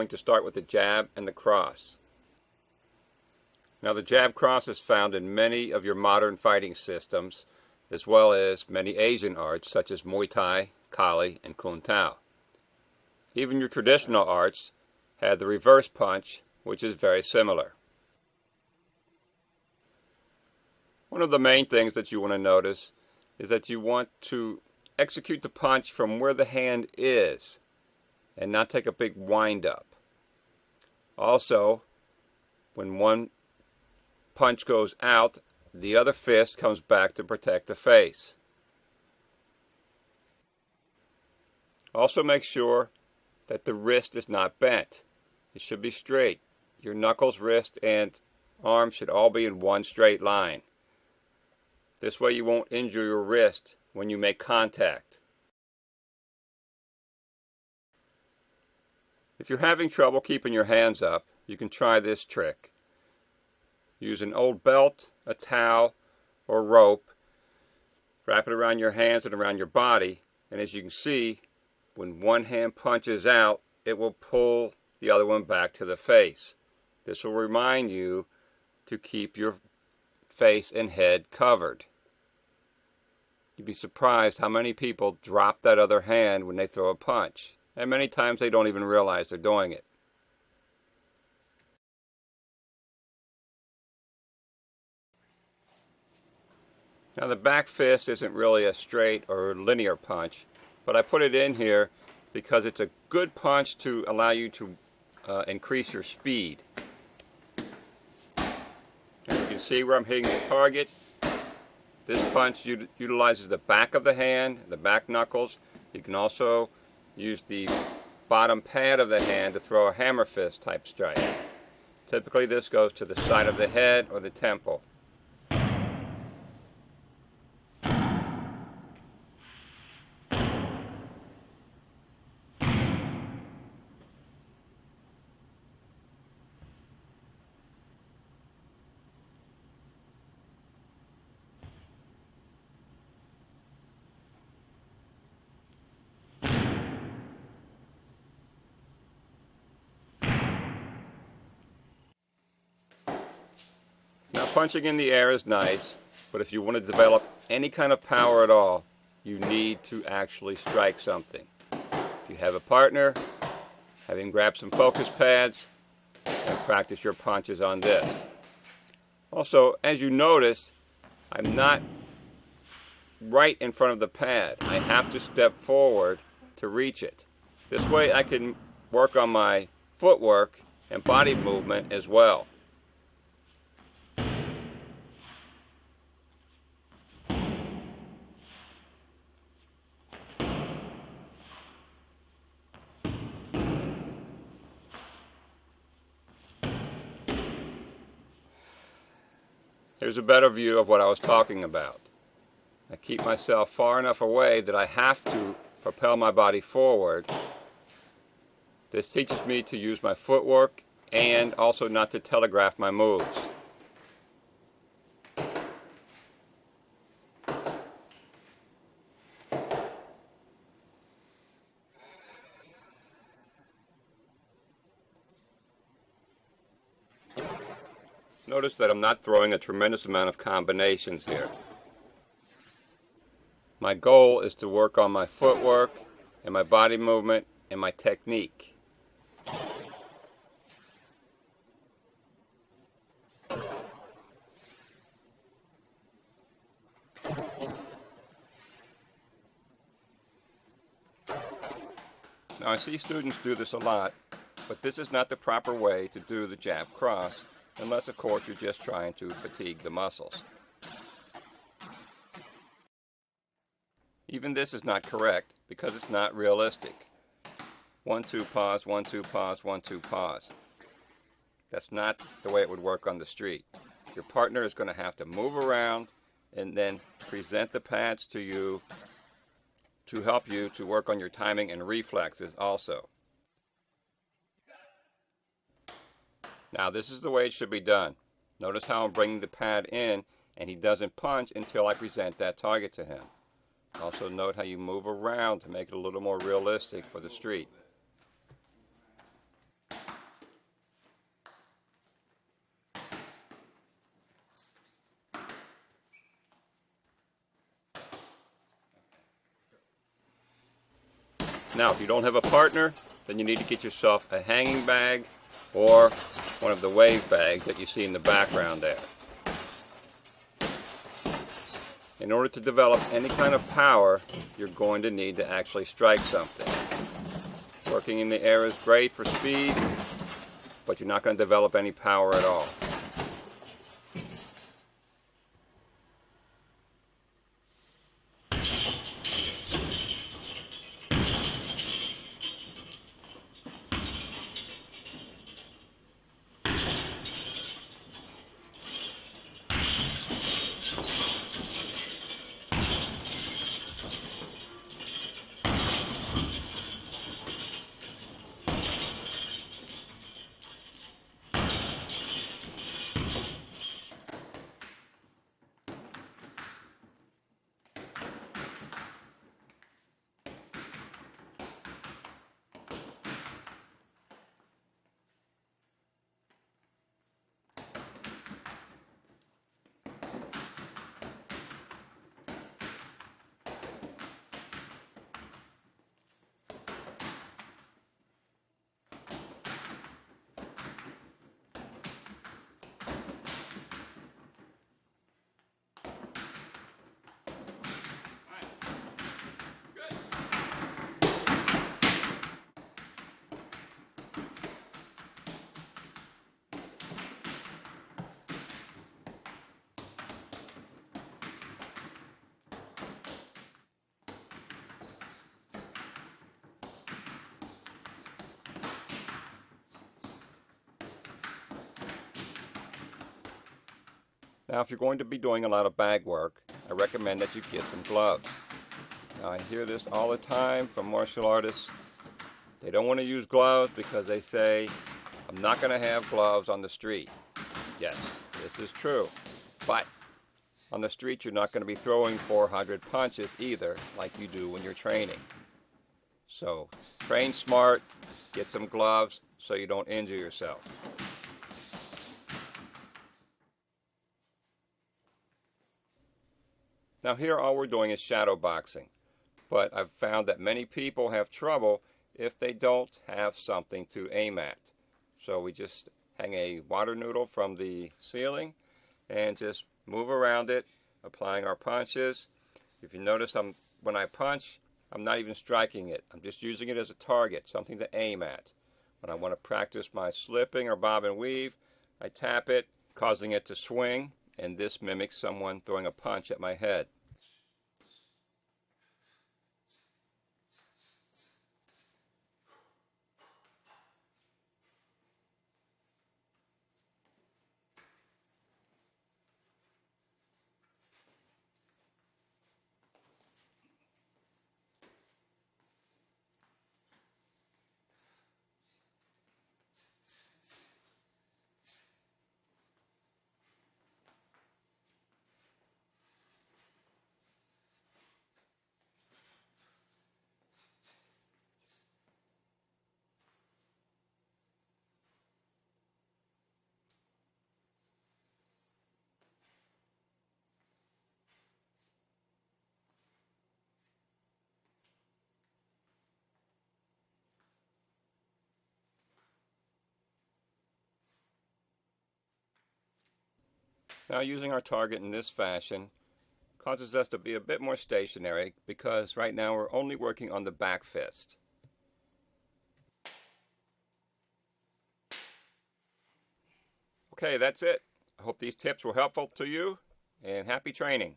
going to start with the jab and the cross. Now the jab cross is found in many of your modern fighting systems, as well as many Asian arts such as Muay Thai, Kali, and Kung Tao. Even your traditional arts have the reverse punch, which is very similar. One of the main things that you want to notice is that you want to execute the punch from where the hand is and not take a big wind up. Also, when one punch goes out, the other fist comes back to protect the face. Also make sure that the wrist is not bent. It should be straight. Your knuckles, wrist, and arm should all be in one straight line. This way you won't injure your wrist when you make contact. If you're having trouble keeping your hands up, you can try this trick. Use an old belt, a towel, or rope. Wrap it around your hands and around your body, and as you can see, when one hand punches out, it will pull the other one back to the face. This will remind you to keep your face and head covered. You'd be surprised how many people drop that other hand when they throw a punch, and many times they don't even realize they're doing it. Now the back fist isn't really a straight or linear punch, but I put it in here because it's a good punch to allow you to increase your speed. As you can see where I'm hitting the target, this punch utilizes the back of the hand, the back knuckles. You can also use the bottom pad of the hand to throw a hammer fist type strike. Typically this goes to the side of the head or the temple. Now punching in the air is nice, but if you want to develop any kind of power at all, you need to actually strike something. If you have a partner, have him grab some focus pads and practice your punches on this. Also, as you notice, I'm not right in front of the pad. I have to step forward to reach it. This way I can work on my footwork and body movement as well. Here's a better view of what I was talking about. I keep myself far enough away that I have to propel my body forward. This teaches me to use my footwork and also not to telegraph my moves. Notice that I'm not throwing a tremendous amount of combinations here. My goal is to work on my footwork and my body movement and my technique. Now I see students do this a lot, but this is not the proper way to do the jab cross, unless of course you're just trying to fatigue the muscles. Even this is not correct because it's not realistic. 1-2 pause, 1-2 pause, 1-2 pause. That's not the way it would work on the street. Your partner is going to have to move around and then present the pads to you to help you to work on your timing and reflexes also. Now this is the way it should be done. Notice how I'm bringing the pad in and he doesn't punch until I present that target to him. Also note how you move around to make it a little more realistic for the street. Now, if you don't have a partner, then you need to get yourself a hanging bag or one of the wave bags that you see in the background there. In order to develop any kind of power, you're going to need to actually strike something. Working in the air is great for speed, but you're not going to develop any power at all. Now, if you're going to be doing a lot of bag work, I recommend that you get some gloves. Now, I hear this all the time from martial artists. They don't want to use gloves because they say, I'm not going to have gloves on the street. Yes, this is true, but on the street you're not going to be throwing 400 punches either like you do when you're training. So, train smart, get some gloves so you don't injure yourself. Now here all we're doing is shadow boxing, but I've found that many people have trouble if they don't have something to aim at. So we just hang a water noodle from the ceiling and just move around it, applying our punches. If you notice, when I punch, I'm not even striking it. I'm just using it as a target, something to aim at. When I want to practice my slipping or bob and weave, I tap it, causing it to swing, and this mimics someone throwing a punch at my head. Now using our target in this fashion causes us to be a bit more stationary because right now we're only working on the back fist. Okay, that's it. I hope these tips were helpful to you, and happy training.